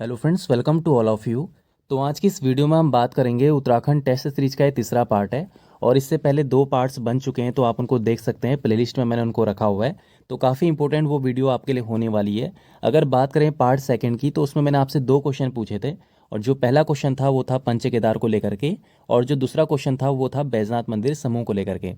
Hello friends, welcome to all of you. तो आज की इस वीडियो में हम बात करेंगे उत्तराखंड टेस्ट सीरीज का ये तीसरा पार्ट है। और इससे पहले दो पार्ट्स बन चुके हैं, तो आप उनको देख सकते हैं, प्लेलिस्ट में मैंने उनको रखा हुआ है। तो काफ़ी इंपॉर्टेंट वो वीडियो आपके लिए होने वाली है। अगर बात करें पार्ट सेकंड की, तो उसमें मैंने आपसे दो क्वेश्चन पूछे थे। और जो पहला क्वेश्चन था वो था पंच केदार को लेकर के, और जो दूसरा क्वेश्चन था वो था बैजनाथ मंदिर समूह को लेकर के।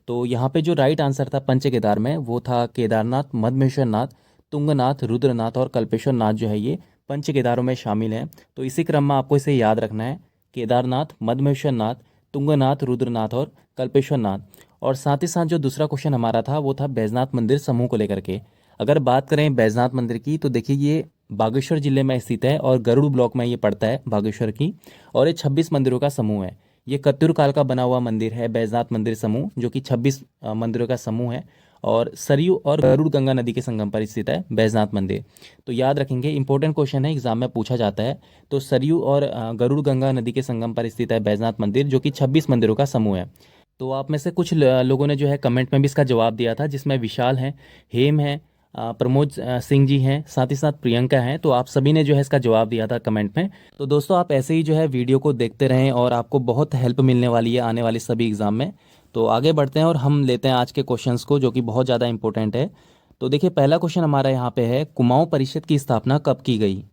तो यहाँ पे जो राइट आंसर था पंच केदार में, वो था केदारनाथ, मधमेश्वर नाथ, तुंगनाथ, रुद्रनाथ और कल्पेश्वर नाथ जो है ये पंच केदारों में शामिल हैं। तो इसी क्रम में आपको इसे याद रखना है, केदारनाथ, मधमेश्वर नाथ, तुंगनाथ, रुद्रनाथ और कल्पेश्वर नाथ। और साथ ही साथ जो दूसरा क्वेश्चन हमारा था वो था बैजनाथ मंदिर समूह को लेकर के। अगर बात करें बैजनाथ मंदिर की, तो देखिए ये बागेश्वर जिले में स्थित है और गरुड़ ब्लॉक में ये पड़ता है बागेश्वर की। और ये 26 मंदिरों का समूह है। ये कत्यूर काल का बना हुआ मंदिर है बैजनाथ मंदिर समूह, जो कि 26 मंदिरों का समूह है। और सरयू और गरुड़ गंगा नदी के संगम पर स्थित है बैजनाथ मंदिर। तो याद रखेंगे, इंपॉर्टेंट क्वेश्चन है, एग्जाम में पूछा जाता है। तो सरयू और गरुड़ गंगा नदी के संगम पर स्थित है बैजनाथ मंदिर, जो कि 26 मंदिरों का समूह है। तो आप में से कुछ लोगों ने जो है कमेंट में भी इसका जवाब दिया था, जिसमें विशाल हैं, हेम है, प्रमोद सिंह जी हैं, साथ ही साथ प्रियंका हैं। तो आप सभी ने जो है इसका जवाब दिया था कमेंट में। तो दोस्तों, आप ऐसे ही जो है वीडियो को देखते रहें और आपको बहुत हेल्प मिलने वाली है आने वाले सभी एग्जाम में। तो आगे बढ़ते हैं और हम लेते हैं आज के क्वेश्चंस को, जो कि बहुत ज़्यादा इंपॉर्टेंट है। तो देखिए, पहला क्वेश्चन हमारा यहाँ पे है, कुमाऊं परिषद की स्थापना कब की गई?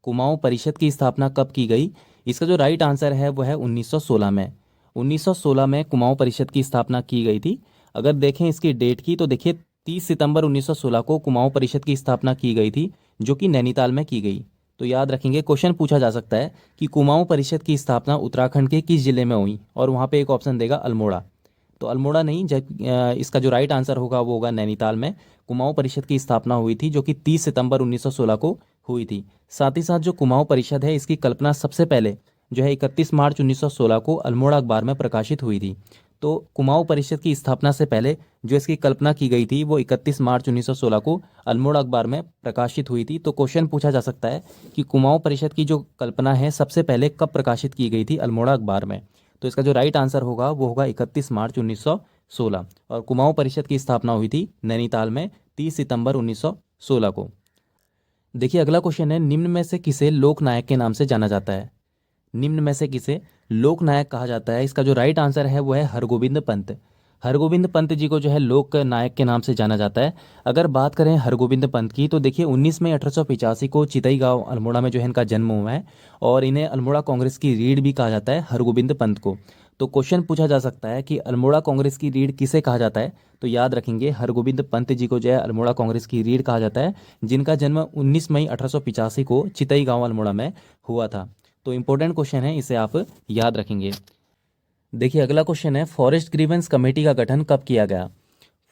कुमाऊं परिषद की स्थापना कब की गई? इसका जो राइट आंसर है वो है 1916 में। 1916 में कुमाऊं परिषद की स्थापना की गई थी। अगर देखें इसकी डेट की, तो देखिए 30 सितंबर 1916 को कुमाऊं परिषद की स्थापना की गई थी, जो कि नैनीताल में की गई। तो याद रखेंगे, क्वेश्चन पूछा जा सकता है कि कुमाऊं परिषद की स्थापना उत्तराखंड के किस जिले में हुई, और वहाँ पे एक ऑप्शन देगा अल्मोड़ा। तो अल्मोड़ा नहीं, इसका जो राइट आंसर होगा वो होगा नैनीताल में कुमाऊं परिषद की स्थापना हुई थी, जो कि 30 सितंबर 1916 को हुई थी। साथ ही साथ जो कुमाऊं परिषद है, इसकी कल्पना सबसे पहले जो है 31 मार्च 1916 को अल्मोड़ा अखबार में प्रकाशित हुई थी। तो कुमाऊं परिषद की स्थापना से पहले जो इसकी कल्पना की गई थी वो 31 मार्च 1916 को अल्मोड़ा अखबार में प्रकाशित हुई थी। तो क्वेश्चन पूछा जा सकता है कि कुमाऊं परिषद की जो कल्पना है सबसे पहले कब प्रकाशित की गई थी अल्मोड़ा अखबार में? तो इसका जो राइट आंसर होगा वो होगा 31 मार्च 1916। और कुमाऊं परिषद की स्थापना हुई थी नैनीताल में 30 सितंबर 1916 को। देखिए, अगला क्वेश्चन है, निम्न में से किसे लोकनायक के नाम से जाना जाता है? निम्न में से किसे लोकनायक कहा जाता है? इसका जो राइट आंसर है वो है हरगोविंद पंत। हरगोविंद पंत जी को जो है लोक नायक के नाम से जाना जाता है। अगर बात करें हरगोविंद पंत की, तो देखिए 19 मई 1885 को चितई गांव अल्मोड़ा में जो है इनका जन्म हुआ है। और इन्हें अल्मोड़ा कांग्रेस की रीढ़ भी कहा जाता है, हरगोविंद पंत को। तो क्वेश्चन पूछा जा सकता है कि अल्मोड़ा कांग्रेस की रीढ़ किसे कहा जाता है? तो याद रखेंगे, हरगोविंद पंत जी को जो है अल्मोड़ा कांग्रेस की रीढ़ कहा जाता है, जिनका जन्म 19 मई 1885 को चितई गांव अल्मोड़ा में हुआ था। तो इंपॉर्टेंट क्वेश्चन है, इसे आप याद रखेंगे। देखिए, अगला क्वेश्चन है, फॉरेस्ट ग्रीवेंस कमेटी का गठन कब किया गया?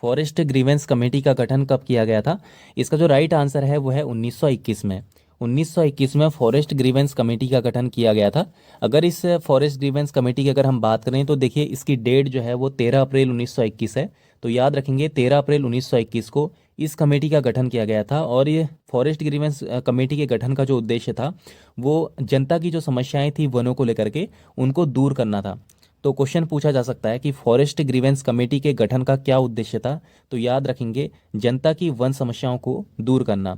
फॉरेस्ट ग्रीवेंस कमेटी का गठन कब किया गया था? इसका जो राइट आंसर है वो है 1921 में। 1921 में फॉरेस्ट ग्रीवेंस कमेटी का गठन किया गया था। अगर इस फॉरेस्ट ग्रीवेंस कमेटी की अगर हम बात करें, तो देखिए इसकी डेट जो है वो 13 अप्रैल 1921 है। तो याद रखेंगे, 13 अप्रैल 1921 को इस कमेटी का गठन किया गया था। और ये फॉरेस्ट ग्रीवेंस कमेटी के गठन का जो उद्देश्य था वो जनता की जो समस्याएं थी वनों को लेकर के, उनको दूर करना था। तो क्वेश्चन पूछा जा सकता है कि फॉरेस्ट ग्रीवेंस कमेटी के गठन का क्या उद्देश्य था? तो याद रखेंगे, जनता की वन समस्याओं को दूर करना।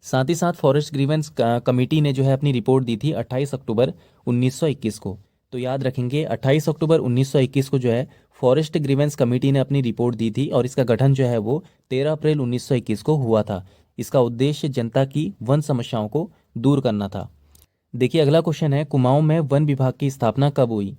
साथ ही साथ फॉरेस्ट ग्रीवेंस कमेटी ने जो है अपनी रिपोर्ट दी थी 28 अक्टूबर 1921 को। तो याद रखेंगे, 28 अक्टूबर 1921 को जो है फॉरेस्ट ग्रीवेंस कमेटी ने अपनी रिपोर्ट दी थी, और इसका गठन जो है वो 13 अप्रैल 1921 को हुआ था। इसका उद्देश्य जनता की वन समस्याओं को दूर करना था। देखिए, अगला क्वेश्चन है, कुमाऊं में वन विभाग की स्थापना कब हुई?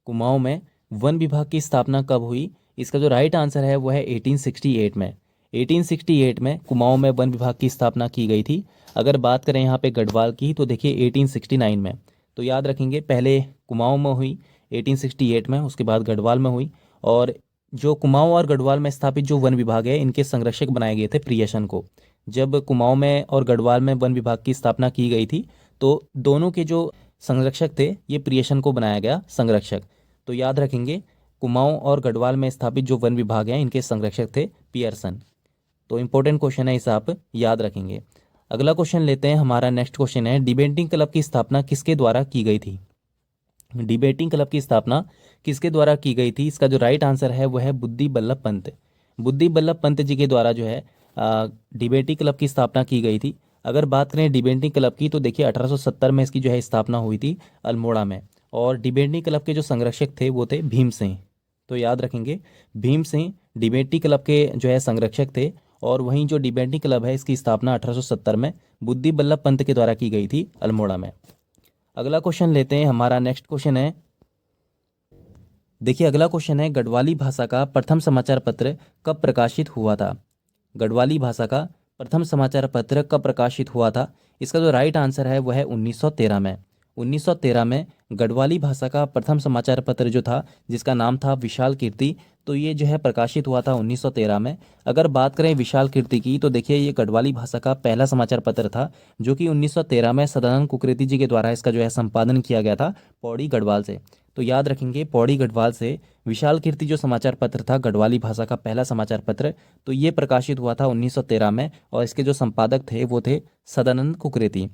कुमाऊं में वन विभाग की स्थापना कब हुई? इसका जो राइट आंसर है वो है 1868 में। 1868 में कुमाऊं में वन विभाग की स्थापना की गई थी। अगर बात करें यहाँ पे गढ़वाल की, तो देखिए 1869 में। तो याद रखेंगे, पहले कुमाऊं में हुई 1868 में, उसके बाद गढ़वाल में हुई। और जो कुमाऊं और गढ़वाल में स्थापित जो वन विभाग है, इनके संरक्षक बनाए गए थे प्रियसन को। जब कुमाऊं में और गढ़वाल में वन विभाग की स्थापना की गई थी, तो दोनों के जो संरक्षक थे, ये प्रियसन को बनाया गया संरक्षक। तो याद रखेंगे, कुमाऊं और गढ़वाल में स्थापित जो वन विभाग हैं, इनके संरक्षक थे पियर्सन। तो इंपॉर्टेंट क्वेश्चन है, इसे आप याद रखेंगे। अगला क्वेश्चन लेते हैं, हमारा नेक्स्ट क्वेश्चन है, डिबेटिंग क्लब की स्थापना किसके द्वारा की गई थी? डिबेटिंग क्लब की स्थापना किसके द्वारा की गई थी? इसका जो राइट आंसर है वो है बुद्धि बल्लभ पंत। बुद्धि बल्लभ पंत जी के द्वारा जो है डिबेटिंग क्लब की स्थापना की गई थी। अगर बात करें डिबेंटिंग क्लब की तो देखिए 1870 में इसकी जो है स्थापना हुई थी अल्मोड़ा में। और डिबेंटिंग क्लब के जो संरक्षक थे वो थे भीम सिंह। तो याद रखेंगे, भीम सिंह डिबेंटिंग क्लब के जो है संरक्षक थे। और वहीं जो डिबेंटिंग क्लब है इसकी स्थापना 1870 में बुद्धि बल्लभ पंत के द्वारा की गई थी अल्मोड़ा में। अगला क्वेश्चन लेते हैं, हमारा नेक्स्ट क्वेश्चन है, देखिए अगला क्वेश्चन है, गढ़वाली भाषा का प्रथम समाचार पत्र कब प्रकाशित हुआ था? गढ़वाली भाषा का प्रथम समाचार पत्र कब प्रकाशित हुआ था? इसका जो राइट आंसर है वो है 1913 में। 1913 में गढ़वाली भाषा का प्रथम समाचार पत्र जो था, जिसका नाम था विशाल कीर्ति, तो ये जो है प्रकाशित हुआ था 1913 में। अगर बात करें विशाल कीर्ति की तो देखिए ये गढ़वाली भाषा का पहला समाचार पत्र था, जो कि 1913 में सदानंद कुकरेती जी के द्वारा इसका जो है संपादन किया गया था पौड़ी गढ़वाल से। तो याद रखेंगे, पौड़ी गढ़वाल से विशाल कीर्ति जो समाचार पत्र था, गढ़वाली भाषा का पहला समाचार पत्र, तो ये प्रकाशित हुआ था 1913 में। और इसके जो संपादक थे वो थे सदानंद कुकरेती।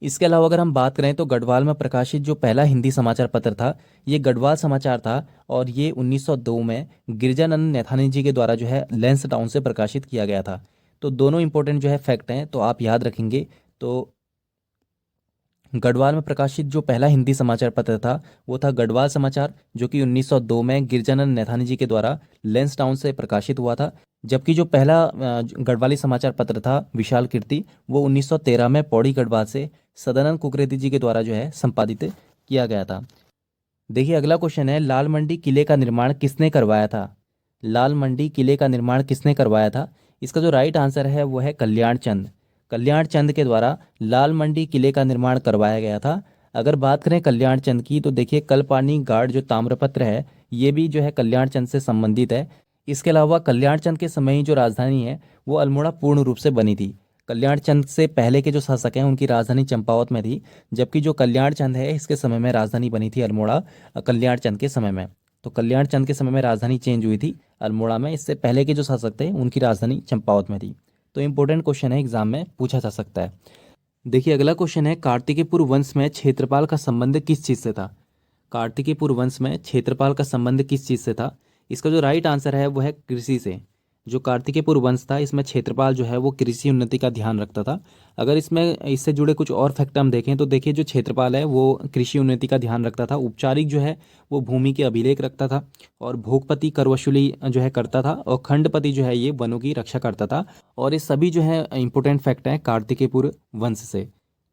इसके अलावा अगर हम बात करें तो गढ़वाल में प्रकाशित जो पहला हिंदी समाचार पत्र था, ये गढ़वाल समाचार था। और ये 1902 में गिरिजानंद नैथानी जी के द्वारा जो है लैंसडाउन से प्रकाशित किया गया था। तो दोनों इंपॉर्टेंट जो है फैक्ट हैं, तो आप याद रखेंगे। तो गढ़वाल में प्रकाशित जो पहला हिंदी समाचार पत्र था वो था गढ़वाल समाचार, जो कि 1902 में गिरिजानंद नैथानी जी के द्वारा लैंसडाउन से प्रकाशित हुआ था। जबकि जो पहला गढ़वाली समाचार पत्र था विशाल कीर्ति, वो 1913 में पौड़ी गढ़वाल से सदानंद कुकरेती जी के द्वारा जो है संपादित किया गया था। देखिए अगला क्वेश्चन है, लाल मंडी किले का निर्माण किसने करवाया था? लाल मंडी किले का निर्माण किसने करवाया था? इसका जो राइट आंसर है वो है कल्याण चंद। कल्याण चंद के द्वारा लाल मंडी किले का निर्माण करवाया गया था। अगर बात करें कल्याण चंद की तो देखिए कल्पानी गार्ड जो ताम्रपत्र है, ये भी जो है कल्याण चंद से संबंधित है। इसके अलावा कल्याण चंद के समय ही जो राजधानी है वो अल्मोड़ा पूर्ण रूप से बनी थी। कल्याण चंद से पहले के जो शासक हैं उनकी राजधानी चंपावत में थी, जबकि जो कल्याण चंद है इसके समय में राजधानी बनी थी अल्मोड़ा कल्याण चंद के समय में। तो कल्याण चंद के समय में राजधानी चेंज हुई थी अल्मोड़ा में, इससे पहले के जो शासक थे उनकी राजधानी चंपावत में थी। तो इंपॉर्टेंट क्वेश्चन है, एग्जाम में पूछा जा सकता है। देखिए अगला क्वेश्चन है, कार्तिकेयपुर वंश में क्षेत्रपाल का संबंध किस चीज़ से था? कार्तिकेयपुर वंश में क्षेत्रपाल का संबंध किस चीज़ से था? इसका जो राइट आंसर है वो है कृषि से। जो कार्तिकेयपुर वंश था इसमें क्षेत्रपाल जो है वो कृषि उन्नति का ध्यान रखता था। अगर इसमें इससे जुड़े कुछ और फैक्ट हम देखें तो देखिए जो क्षेत्रपाल है वो कृषि उन्नति का ध्यान रखता था, औपचारिक जो है वो भूमि के अभिलेख रखता था, और भोगपति कर वसूली जो है करता था, और खंडपति जो है ये वनों की रक्षा करता था। और ये सभी जो है इंपॉर्टेंट फैक्ट हैं कार्तिकेयपुर वंश से।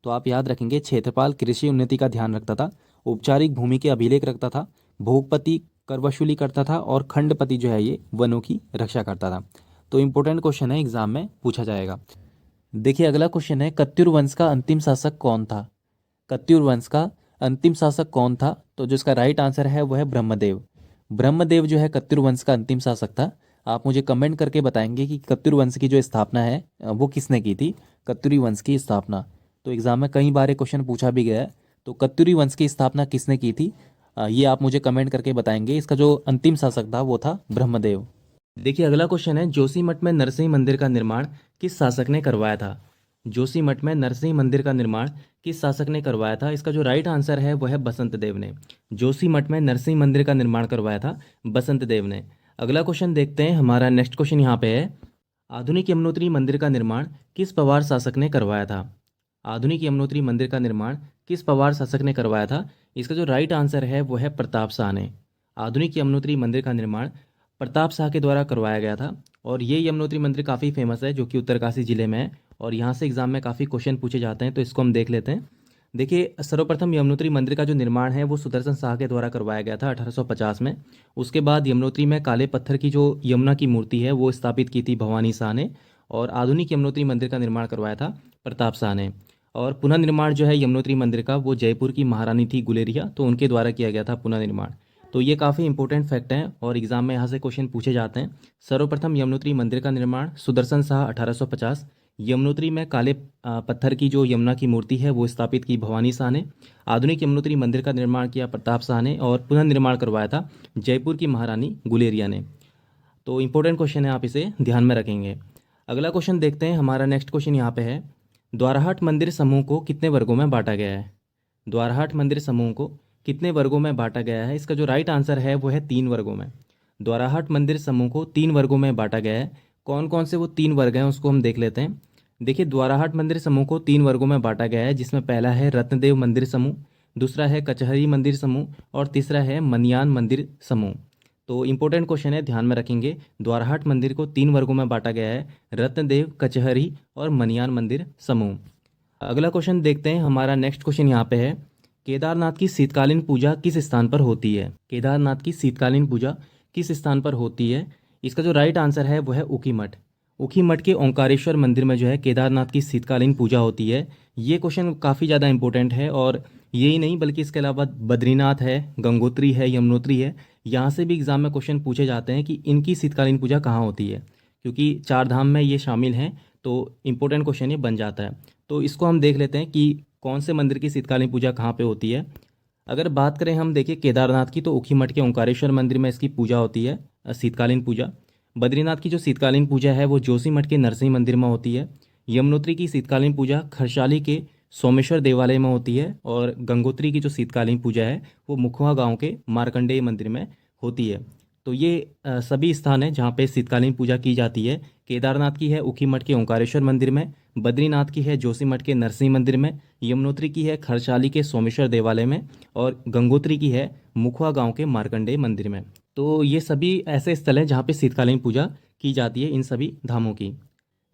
तो आप याद रखेंगे, क्षेत्रपाल कृषि उन्नति का ध्यान रखता था, औपचारिक भूमि के अभिलेख रखता था, भोगपति कर वसूली करता था, और खंडपति जो है ये वनों की रक्षा करता था। तो इंपॉर्टेंट क्वेश्चन है, एग्जाम में पूछा जाएगा। देखिए अगला क्वेश्चन है, कत्यूर वंश का अंतिम शासक कौन था? कत्यूर वंश का अंतिम शासक कौन था? तो जो इसका राइट आंसर है वो है ब्रह्मदेव। ब्रह्मदेव जो है कत्यूर वंश का अंतिम शासक था। आप मुझे कमेंट करके बताएंगे कि कत्यूर वंश की जो स्थापना है वो किसने की थी, कत्यूरी वंश की स्थापना। तो एग्जाम में कई बार ये क्वेश्चन पूछा भी गया है। तो कत्यूरी वंश की स्थापना किसने की थी, ये आप मुझे कमेंट करके बताएंगे। इसका जो अंतिम शासक था वो था ब्रह्मदेव। देखिए अगला क्वेश्चन है, जोशीमठ में नरसिंह मंदिर का निर्माण किस शासक ने करवाया था? जोशीमठ में नरसिंह मंदिर का निर्माण किस शासक ने करवाया था? इसका जो राइट आंसर है वो है बसंत देव ने। जोशीमठ में नरसिंह मंदिर का निर्माण करवाया था बसंत देव ने। अगला क्वेश्चन देखते हैं, हमारा नेक्स्ट क्वेश्चन यहाँ पे है, आधुनिक यमुनोत्री मंदिर का निर्माण किस पवार शासक ने करवाया था? आधुनिक यमुनोत्री मंदिर का निर्माण किस पवार शासक ने करवाया था? इसका जो राइट आंसर है वो है प्रताप शाह ने। आधुनिक यमुनोत्री मंदिर का निर्माण प्रताप शाह के द्वारा करवाया गया था। और ये यमुनोत्री मंदिर काफ़ी फेमस है, जो कि उत्तरकाशी जिले में है, और यहाँ से एग्जाम में काफ़ी क्वेश्चन पूछे जाते हैं। तो इसको हम देख लेते हैं। देखिए सर्वप्रथम यमुनोत्री मंदिर का जो निर्माण है वो सुदर्शन शाह के द्वारा करवाया गया था 1850 में। उसके बाद यमुनोत्री में काले पत्थर की जो यमुना की मूर्ति है वो स्थापित की थी भवानी शाह ने। और आधुनिक यमुनोत्री मंदिर का निर्माण करवाया था प्रताप शाह ने। और पुनर्निर्माण जो है यमुनोत्री मंदिर का वो जयपुर की महारानी थी गुलेरिया, तो उनके द्वारा किया गया था पुनर्निर्माण। तो ये काफ़ी इंपॉर्टेंट फैक्ट हैं और एग्जाम में यहाँ से क्वेश्चन पूछे जाते हैं। सर्वप्रथम यमुनोत्री मंदिर का निर्माण सुदर्शन शाह 1850। यमुनोत्री में काले पत्थर की जो यमुना की मूर्ति है वो स्थापित की भवानी शाह ने। आधुनिक यमुनोत्री मंदिर का निर्माण किया प्रताप शाह ने, और पुनर्निर्माण करवाया था जयपुर की महारानी गुलेरिया ने। तो इंपॉर्टेंट क्वेश्चन है, आप इसे ध्यान में रखेंगे। अगला क्वेश्चन देखते हैं, हमारा नेक्स्ट क्वेश्चन यहाँ पे है, द्वाराहाट मंदिर समूह को कितने वर्गों में बांटा गया है? द्वाराहाट मंदिर समूह को कितने वर्गों में बांटा गया है? इसका जो राइट आंसर है वो है 3 वर्गों में। द्वाराहाट मंदिर समूह को 3 वर्गों में बांटा गया है। कौन कौन से वो 3 वर्ग हैं उसको हम देख लेते हैं। देखिए द्वाराहाट मंदिर समूह को 3 वर्गों में बांटा गया है, जिसमें पहला है रत्नदेव मंदिर समूह, दूसरा है कचहरी मंदिर समूह और तीसरा है मनियान मंदिर समूह। तो इंपॉर्टेंट क्वेश्चन है, ध्यान में रखेंगे। द्वाराहाट मंदिर को 3 वर्गों में बांटा गया है, रत्नदेव, कचहरी और मनियान मंदिर समूह। अगला क्वेश्चन देखते हैं। हमारा नेक्स्ट क्वेश्चन यहाँ पे है, केदारनाथ की शीतकालीन पूजा किस स्थान पर होती है? केदारनाथ की शीतकालीन पूजा किस स्थान पर होती है? इसका जो राइट आंसर है वो है ऊखीमठ। ऊखीमठ के ओंकारेश्वर मंदिर में जो है केदारनाथ की शीतकालीन पूजा होती है। ये क्वेश्चन काफ़ी ज़्यादा इंपॉर्टेंट है, और यही नहीं बल्कि इसके अलावा बद्रीनाथ है, गंगोत्री है, यमुनोत्री है, यहाँ से भी एग्जाम में क्वेश्चन पूछे जाते हैं कि इनकी शीतकालीन पूजा कहाँ होती है, क्योंकि 4 धाम में ये शामिल हैं। तो इंपॉर्टेंट क्वेश्चन ये बन जाता है। तो इसको हम देख लेते हैं कि कौन से मंदिर की शीतकालीन पूजा कहाँ पे होती है। अगर बात करें हम देखिए केदारनाथ की, तो ऊखीमठ के ओंकारेश्वर मंदिर में इसकी पूजा होती है, शीतकालीन पूजा। बद्रीनाथ की जो शीतकालीन पूजा है वो जोशीमठ के नरसिंह मंदिर में होती है। यमुनोत्री की शीतकालीन पूजा खरसाली के सोमेश्वर देवालय में होती है, और गंगोत्री की जो शीतकालीन पूजा है वो मुखवा गांव के मार्कंडेय मंदिर में होती है। तो ये सभी स्थान हैं जहाँ पे शीतकालीन पूजा की जाती है। केदारनाथ की है ऊखीमठ के ओंकारेश्वर मंदिर में, बद्रीनाथ की है जोशीमठ के नरसिंह मंदिर में, यमुनोत्री की है खरसाली के सोमेश्वर देवालय में, और गंगोत्री की है मुखवा गांव के मार्कंडेय मंदिर में। तो ये सभी ऐसे स्थल हैं जहाँ पे शीतकालीन पूजा की जाती है इन सभी धामों की।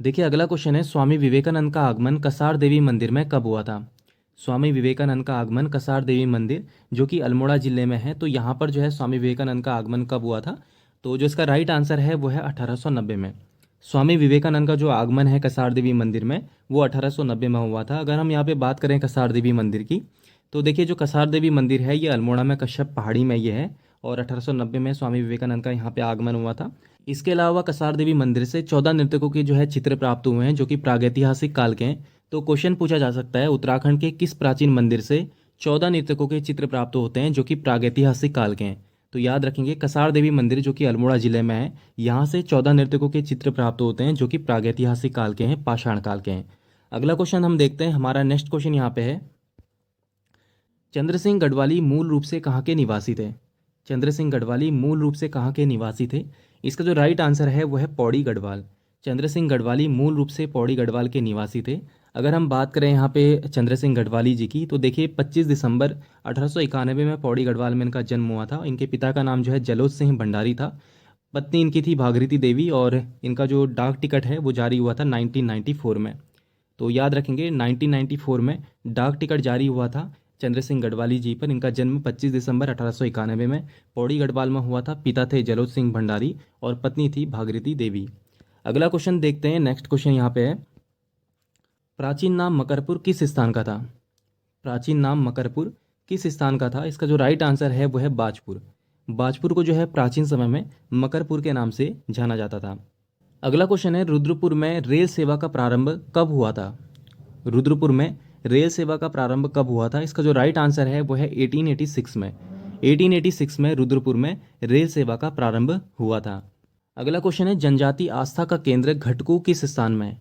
देखिए अगला क्वेश्चन है, स्वामी विवेकानंद का आगमन कसार देवी मंदिर में कब हुआ था? स्वामी विवेकानंद का आगमन कसार देवी मंदिर जो कि अल्मोड़ा जिले में है, तो यहाँ पर जो है स्वामी विवेकानंद का आगमन कब हुआ था? तो जो इसका राइट आंसर है वो है 1890 में। स्वामी विवेकानंद का जो आगमन है कसार देवी मंदिर में वो 1890 में हुआ था। अगर हम यहाँ पे बात करें कसार देवी मंदिर की, तो देखिए जो कसार देवी मंदिर है ये अल्मोड़ा में कश्यप पहाड़ी में ये है, और 1890 में स्वामी विवेकानंद का यहाँ पे आगमन हुआ था। इसके अलावा कसार देवी मंदिर से 14 नृतकों के जो है चित्र प्राप्त हुए हैं, जो कि प्रागैतिहासिक काल के हैं। तो क्वेश्चन पूछा जा सकता है, उत्तराखंड के किस प्राचीन मंदिर से 14 नृतकों के चित्र प्राप्त होते हैं जो कि प्रागैतिहासिक काल के हैं? तो याद रखेंगे कसार देवी मंदिर जो कि अल्मोड़ा जिले में है, यहाँ से 14 नृतकों के चित्र प्राप्त होते हैं जो कि प्रागैतिहासिक काल के हैं, पाषाण काल के हैं। अगला क्वेश्चन हम देखते हैं। हमारा नेक्स्ट क्वेश्चन यहाँ पे है, चंद्र सिंह गढ़वाली मूल रूप से कहाँ के निवासी थे? चंद्र सिंह गढ़वाली मूल रूप से कहाँ के निवासी थे? इसका जो राइट आंसर है वो है पौड़ी गढ़वाल। चंद्र सिंह गढ़वाली मूल रूप से पौड़ी गढ़वाल के निवासी थे। अगर हम बात करें यहाँ पे चंद्र सिंह गढ़वाली जी की, तो देखिए 25 दिसंबर 1891 में पौड़ी गढ़वाल में इनका जन्म हुआ था। इनके पिता का नाम जो है जलोच सिंह भंडारी था, पत्नी इनकी थी भागीरथी देवी, और इनका जो डाक टिकट है वो जारी हुआ था 1994 में। तो याद रखेंगे 1994 में डाक टिकट जारी हुआ था चंद्र सिंह गढ़वाली जी पर। इनका जन्म 25 दिसंबर 1891 में पौड़ी गढ़वाल में हुआ था। पिता थे जलोच सिंह भंडारी और पत्नी थी भागीरथी देवी। अगला क्वेश्चन देखते हैं। नेक्स्ट क्वेश्चन यहाँ पे है, प्राचीन नाम मकरपुर किस स्थान का था? प्राचीन नाम मकरपुर किस स्थान का था? इसका जो राइट आंसर है वो है बाजपुर। बाजपुर को जो है प्राचीन समय में मकरपुर के नाम से जाना जाता था। अगला क्वेश्चन है, रुद्रपुर में रेल सेवा का प्रारंभ कब हुआ था? रुद्रपुर में रेल सेवा का प्रारंभ कब हुआ था? इसका जो राइट आंसर है वो है 1886 में। 1886 में रुद्रपुर में रेल सेवा का प्रारंभ हुआ था। अगला क्वेश्चन है, जनजाति आस्था का केंद्र घटकू किस स्थान में है?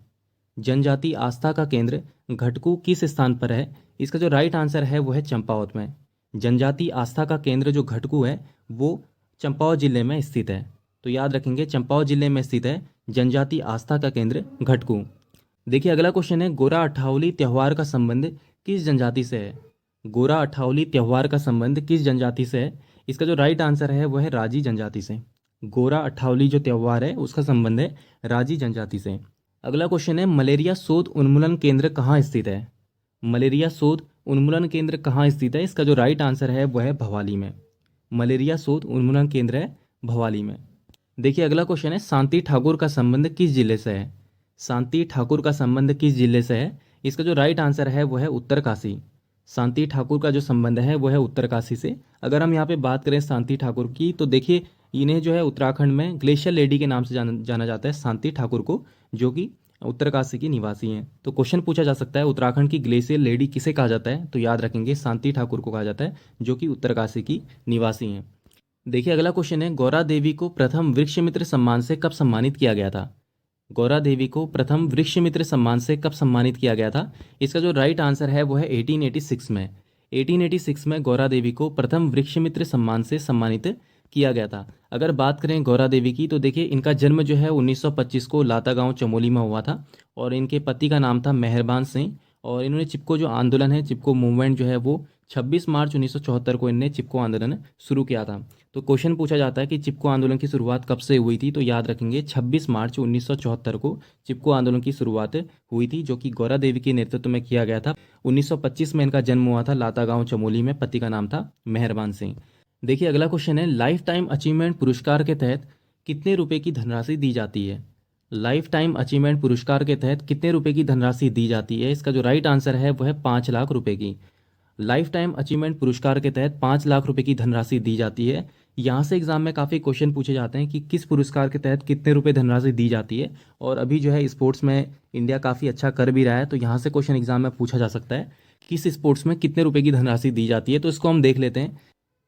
जनजाति आस्था का केंद्र घटकू किस स्थान पर है? इसका जो राइट आंसर है वो है चंपावत में। जनजाति आस्था का केंद्र जो घटकू है वो चंपावत जिले में स्थित है। तो याद रखेंगे चंपावत जिले में स्थित है जनजाति आस्था का केंद्र घटकू। देखिए अगला क्वेश्चन है, गोरा अठावली त्यौहार का संबंध किस जनजाति से है? गोरा अठावली त्यौहार का संबंध किस जनजाति से है? इसका जो राइट आंसर है वो है राजी जनजाति से। गोरा अठावली जो त्यौहार है उसका संबंध है राजी जनजाति से। अगला क्वेश्चन है, मलेरिया शोध उन्मूलन केंद्र कहाँ स्थित है? मलेरिया शोध उन्मूलन केंद्र कहाँ स्थित है? इसका जो राइट आंसर है वो है भवाली में। मलेरिया शोध उन्मूलन केंद्र है भवाली में। देखिए अगला क्वेश्चन है, शांति ठाकुर का संबंध किस जिले से है? शांति ठाकुर का संबंध किस जिले से है? इसका जो राइट आंसर है वो है उत्तरकाशी। शांति ठाकुर का जो संबंध है वो है उत्तरकाशी से। अगर हम यहाँ पे बात करें शांति ठाकुर की, तो देखिए इन्हें जो है उत्तराखंड में ग्लेशियर लेडी के नाम से जाना जाता है, शांति ठाकुर को, जो कि उत्तरकाशी की निवासी हैं। तो क्वेश्चन पूछा जा सकता है उत्तराखंड की ग्लेशियर लेडी किसे कहा जाता है? तो याद रखेंगे शांति ठाकुर को कहा जाता है, जो कि उत्तरकाशी की निवासी हैं। देखिए अगला क्वेश्चन है, गौरा देवी को प्रथम वृक्षमित्र सम्मान से कब सम्मानित किया गया था? गौरा देवी को प्रथम वृक्षमित्र सम्मान से कब सम्मानित किया गया था? इसका जो राइट आंसर है वो है 1886 में। 1886 में गौरा देवी को प्रथम वृक्षमित्र सम्मान से सम्मानित किया गया था। अगर बात करें गौरा देवी की, तो देखिए इनका जन्म जो है 1925 को लाता गांव चमोली में हुआ था और इनके पति का नाम था मेहरबान सिंह। और इन्होंने चिपको जो आंदोलन है, चिपको मूवमेंट जो है वो 26 मार्च 1974 को इनने चिपको आंदोलन शुरू किया था। तो क्वेश्चन पूछा जाता है कि चिपको आंदोलन की शुरुआत कब से हुई थी, तो याद रखेंगे 26 मार्च 1974 को चिपको आंदोलन की शुरुआत हुई थी, जो कि गौरा देवी के नेतृत्व में किया गया था। 1925 में इनका जन्म हुआ था लाता गांव चमोली में, पति का नाम था मेहरबान सिंह। देखिए अगला क्वेश्चन है, लाइफ टाइम अचीवमेंट पुरस्कार के तहत कितने रुपए की धनराशि दी जाती है। लाइफ टाइम अचीवमेंट पुरस्कार के तहत कितने रुपए की धनराशि दी जाती है, इसका जो राइट आंसर है वो है 5 लाख रुपए की। लाइफ टाइम अचीवमेंट पुरस्कार के तहत 5 लाख रुपए की धनराशि दी जाती है। यहाँ से एग्जाम में काफ़ी क्वेश्चन पूछे जाते हैं कि किस पुरस्कार के तहत कितने रुपए धनराशि दी जाती है, और अभी जो है स्पोर्ट्स में इंडिया काफ़ी अच्छा कर भी रहा है, तो यहाँ से क्वेश्चन एग्जाम में पूछा जा सकता है किस स्पोर्ट्स में कितने रुपए की धनराशि दी जाती है। तो इसको हम देख लेते हैं।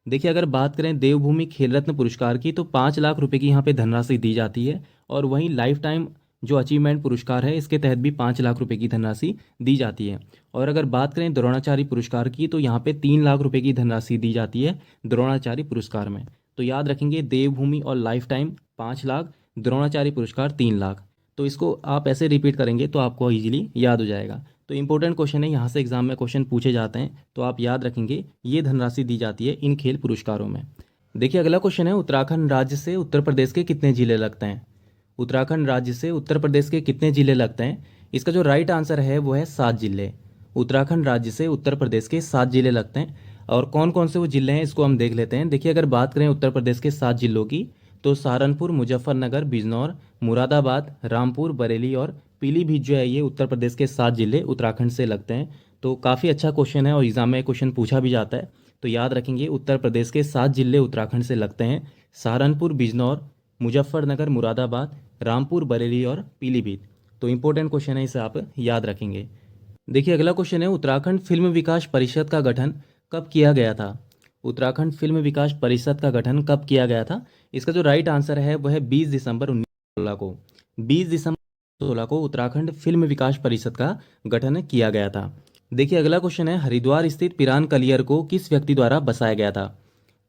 देखिए अगर बात करें देवभूमि खेल रत्न पुरस्कार की, तो 5 लाख रुपए की यहाँ पे धनराशि दी जाती है। और वहीं लाइफ टाइम जो अचीवमेंट पुरस्कार है, इसके तहत भी 5 लाख रुपए की धनराशि दी जाती है। और अगर बात करें द्रोणाचार्य पुरस्कार की, तो यहाँ पे 3 लाख रुपए की धनराशि दी जाती है द्रोणाचार्य पुरस्कार में। तो याद रखेंगे देवभूमि और लाइफ टाइम 5 लाख, द्रोणाचार्य पुरस्कार 3 लाख। तो इसको आप ऐसे रिपीट करेंगे तो आपको इजीली याद हो जाएगा। तो इंपॉर्टेंट क्वेश्चन है, यहाँ से एग्जाम में क्वेश्चन पूछे जाते हैं, तो आप याद रखेंगे ये धनराशि दी जाती है इन खेल पुरस्कारों में। देखिए अगला क्वेश्चन है, उत्तराखंड राज्य से उत्तर प्रदेश के कितने जिले लगते हैं। उत्तराखंड राज्य से उत्तर प्रदेश के कितने जिले लगते हैं, इसका जो राइट आंसर है वो है 7 जिले। उत्तराखंड राज्य से उत्तर प्रदेश के 7 जिले लगते हैं। और कौन कौन से वो जिले हैं इसको हम देख लेते हैं। देखिए अगर बात करें उत्तर प्रदेश के 7 जिलों की, तो सहारनपुर, मुजफ्फरनगर, बिजनौर, मुरादाबाद, रामपुर, बरेली और पीलीभीत जो है ये उत्तर प्रदेश के 7 जिले उत्तराखंड से लगते हैं। तो काफ़ी अच्छा क्वेश्चन है और एग्जाम में क्वेश्चन पूछा भी जाता है। तो याद रखेंगे उत्तर प्रदेश के 7 जिले उत्तराखंड से लगते हैं, सहारनपुर, बिजनौर, मुजफ्फरनगर, मुरादाबाद, रामपुर, बरेली और पीलीभीत। तो इंपॉर्टेंट क्वेश्चन है, इसे आप याद रखेंगे। देखिए अगला क्वेश्चन है, उत्तराखंड फिल्म विकास परिषद का गठन कब किया गया था। उत्तराखंड फिल्म विकास परिषद का गठन कब किया गया था, इसका जो राइट आंसर है वह है 20 दिसंबर 1916 को। 20 दिसंबर 2016 को उत्तराखंड फिल्म विकास परिषद का गठन किया गया था। देखिए अगला क्वेश्चन है, हरिद्वार स्थित पिरान कलियर को किस व्यक्ति द्वारा बसाया गया था।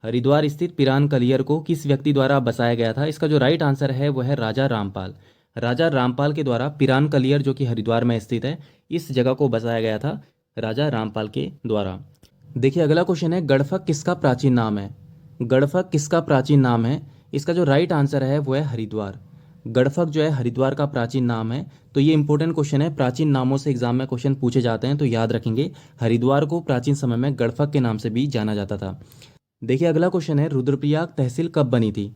हरिद्वार स्थित पिरान कलियर को किस व्यक्ति द्वारा बसाया गया था, इसका जो राइट आंसर है वह है राजा रामपाल। राजा रामपाल के द्वारा पिरान कलियर जो कि हरिद्वार में स्थित है, इस जगह को बसाया गया था राजा रामपाल के द्वारा। देखिए अगला क्वेश्चन है, गढ़फक किसका प्राचीन नाम है। गढ़फक किसका प्राचीन नाम है, इसका जो राइट आंसर है वो है हरिद्वार। गढ़फक जो है हरिद्वार का प्राचीन नाम है। तो ये इंपॉर्टेंट क्वेश्चन है, प्राचीन नामों से एग्जाम में क्वेश्चन पूछे जाते हैं, तो याद रखेंगे हरिद्वार को प्राचीन समय में गढ़फक के नाम से भी जाना जाता था। देखिए अगला क्वेश्चन है, रुद्रप्रयाग तहसील कब बनी थी।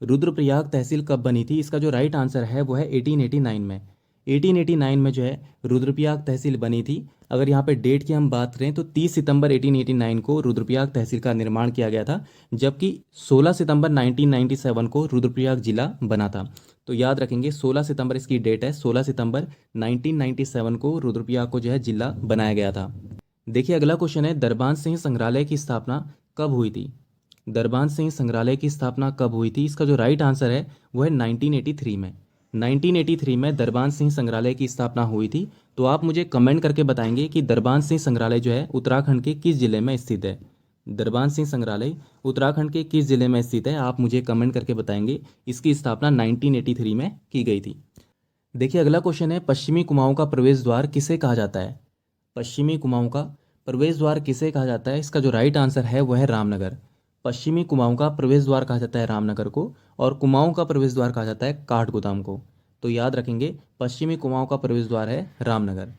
रुद्रप्रयाग तहसील कब बनी थी, इसका जो राइट आंसर है वो है 1889 में। 1889 में जो है रुद्रप्रयाग तहसील बनी थी। अगर यहाँ पे डेट की हम बात करें तो 30 सितंबर 1889 को रुद्रप्रयाग तहसील का निर्माण किया गया था, जबकि 16 सितंबर 1997 को रुद्रप्रयाग जिला बना था। तो याद रखेंगे 16 सितंबर इसकी डेट है, 16 सितंबर 1997 को रुद्रप्रयाग को जो है जिला बनाया गया था। देखिए अगला क्वेश्चन है, दरबान सिंह संग्रहालय की स्थापना कब हुई थी। दरबान सिंह संग्रहालय की स्थापना कब हुई थी, इसका जो राइट आंसर है वो है 1983 में। 1983 में दरबान सिंह संग्रहालय की स्थापना हुई थी। तो आप मुझे कमेंट करके बताएंगे कि दरबान सिंह संग्रहालय जो है उत्तराखंड के किस जिले में स्थित है। दरबान सिंह संग्रहालय उत्तराखंड के किस जिले में स्थित है, आप मुझे कमेंट करके बताएंगे। इसकी स्थापना 1983 में की गई थी। देखिए अगला क्वेश्चन है, पश्चिमी कुमाऊं का प्रवेश द्वार किसे कहा जाता है। पश्चिमी कुमाऊं का प्रवेश द्वार किसे कहा जाता है, इसका जो राइट आंसर है वह है रामनगर। पश्चिमी कुमाऊं का प्रवेश द्वार कहा जाता है रामनगर को, और कुमाऊं का प्रवेश द्वार कहा जाता है काठगोदाम को। तो याद रखेंगे पश्चिमी कुमाऊं का प्रवेश द्वार है रामनगर।